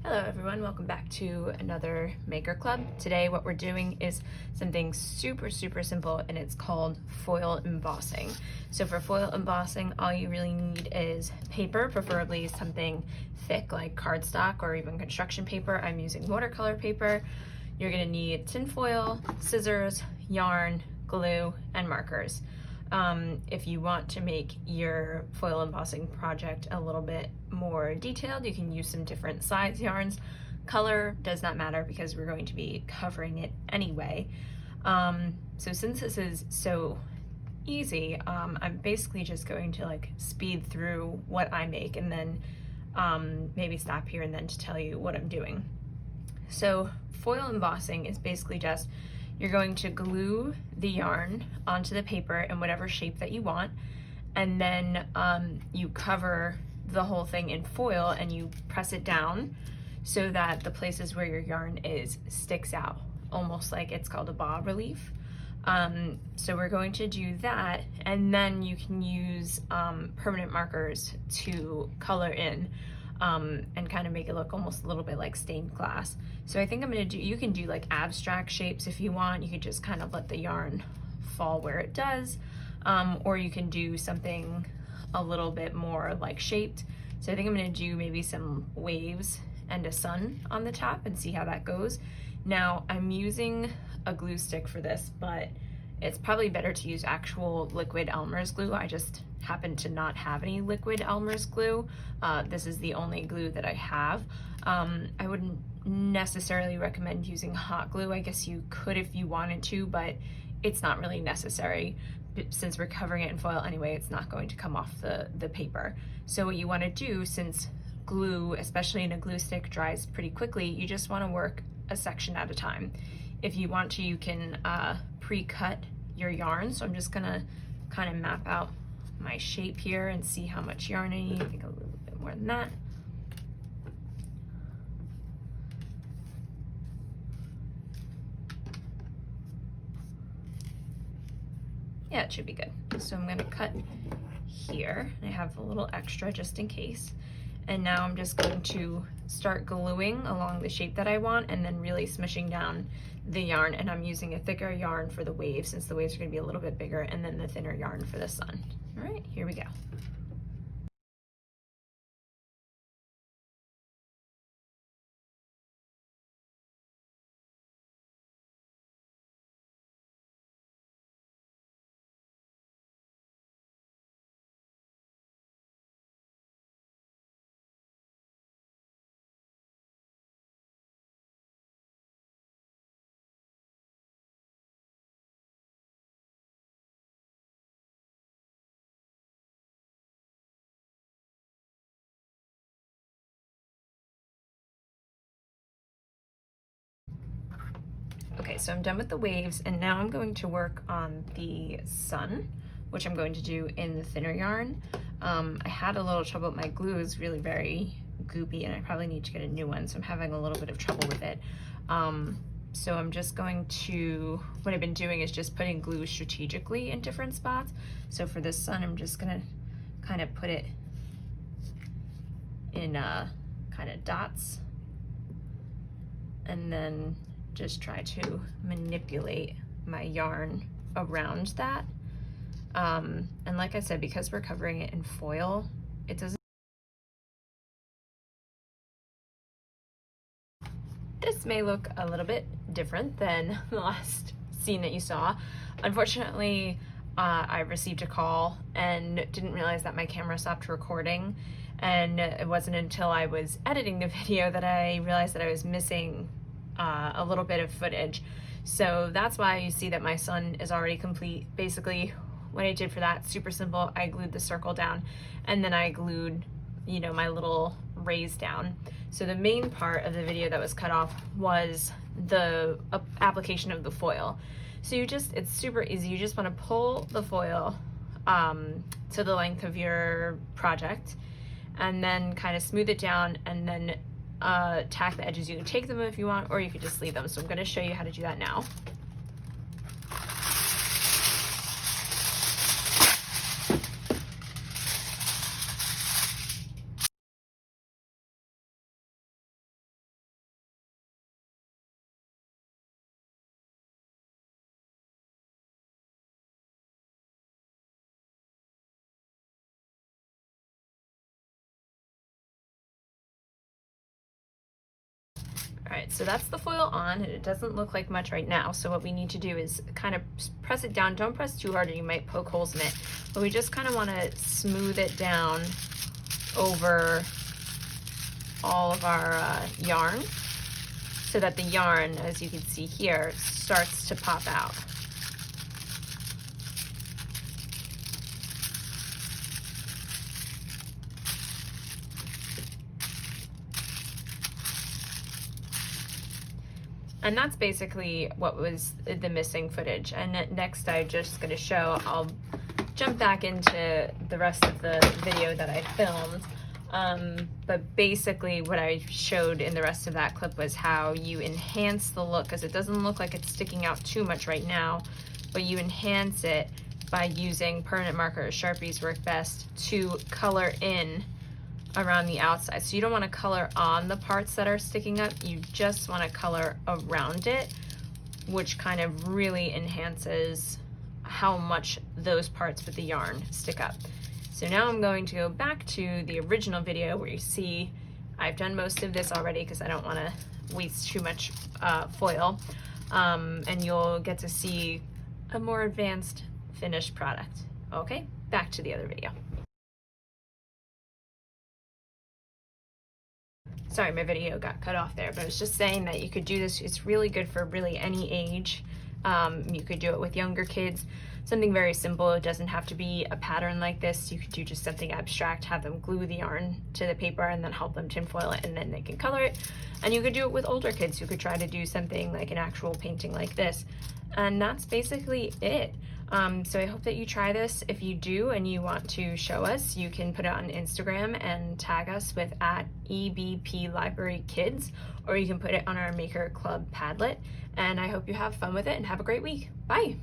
Hello everyone, welcome back to another Maker Club. Today what we're doing is something super simple, and it's called foil embossing. So for foil embossing, all you really need is paper, preferably something thick like cardstock or even construction paper. I'm using watercolor paper. You're gonna need tin foil, scissors, yarn, glue, and markers. If you want to make your foil embossing project a little bit more detailed, you can use some different size yarns. Color does not matter because we're going to be covering it anyway. So since this is so easy, I'm basically just going to speed through what I make and then maybe stop here and then to tell you what I'm doing. So foil embossing is basically just you're going to glue the yarn onto the paper in whatever shape that you want, and then you cover the whole thing in foil and you press it down so that the places where your yarn is sticks out, almost like it's called a bas-relief. So we're going to do that, and then you can use permanent markers to color in and kind of make it look almost a little bit like stained glass. So I think I'm gonna do, you can do like abstract shapes if you want. You could just kind of let the yarn fall where it does, or you can do something a little bit more like shaped. So I think I'm gonna do maybe some waves and a sun on the top and see how that goes. Now I'm using a glue stick for this, but it's probably better to use actual liquid Elmer's glue. I just happen to not have any liquid Elmer's glue. This is the only glue that I have. I wouldn't necessarily recommend using hot glue. I guess you could if you wanted to, but it's not really necessary. Since we're covering it in foil anyway, it's not going to come off the paper. So what you want to do, since glue, especially in a glue stick, dries pretty quickly, you just want to work a section at a time. If you want to, you can pre-cut your yarn. So I'm just gonna kind of map out my shape here and see how much yarn I need. I think a little bit more than that. Yeah, it should be good. So I'm gonna cut here. I have a little extra just in case. And now I'm just going to start gluing along the shape that I want and then really smishing down the yarn. And I'm using a thicker yarn for the waves, since the waves are gonna be a little bit bigger, and then the thinner yarn for the sun. All right, here we go. Okay, so I'm done with the waves, and now I'm going to work on the sun, which I'm going to do in the thinner yarn. I had a little trouble. My glue is really very goopy, and I probably need to get a new one, so I'm having a little bit of trouble with it. So I'm just going to, what I've been doing is just putting glue strategically in different spots. So for this sun, I'm just gonna kind of put it in kind of dots, and then just try to manipulate my yarn around that. And like I said, because we're covering it in foil, it doesn't. This may look a little bit different than the last scene that you saw. Unfortunately, I received a call and didn't realize that my camera stopped recording. And it wasn't until I was editing the video that I realized that I was missing a little bit of footage. So that's why you see that my sun is already complete. Basically, what I did for that, super simple. I glued the circle down, and then I glued, you know, my little rays down. So the main part of the video that was cut off was the application of the foil. So you just, it's super easy. You just want to pull the foil to the length of your project, and then kind of smooth it down, and then tack the edges. You can take them if you want, or you could just leave them. So I'm going to show you how to do that now. All right, so that's the foil on, and it doesn't look like much right now. So what we need to do is kind of press it down. Don't press too hard or you might poke holes in it. But we just kind of want to smooth it down over all of our yarn so that the yarn, as you can see here, starts to pop out. And that's basically what was the missing footage. And next I'm just gonna show, I'll jump back into the rest of the video that I filmed. But basically what I showed in the rest of that clip was how you enhance the look, because it doesn't look like it's sticking out too much right now, but you enhance it by using permanent marker or Sharpies work best to color in around the outside. So you don't want to color on the parts that are sticking up, you just want to color around it, which kind of really enhances how much those parts with the yarn stick up. So now I'm going to go back to the original video where you see I've done most of this already because I don't want to waste too much foil, and you'll get to see a more advanced finished product. Okay, back to the other video. Sorry, my video got cut off there, but I was just saying that you could do this. It's really good for really any age. You could do it with younger kids. Something very simple. It doesn't have to be a pattern like this. You could do just something abstract, have them glue the yarn to the paper and then help them tinfoil it, and then they can color it. And you could do it with older kids who could try to do something like an actual painting like this. And that's basically it. So I hope that you try this. If you do and you want to show us, you can put it on Instagram and tag us with @EBPLibraryKids, or you can put it on our Maker Club Padlet. And I hope you have fun with it and have a great week. Bye.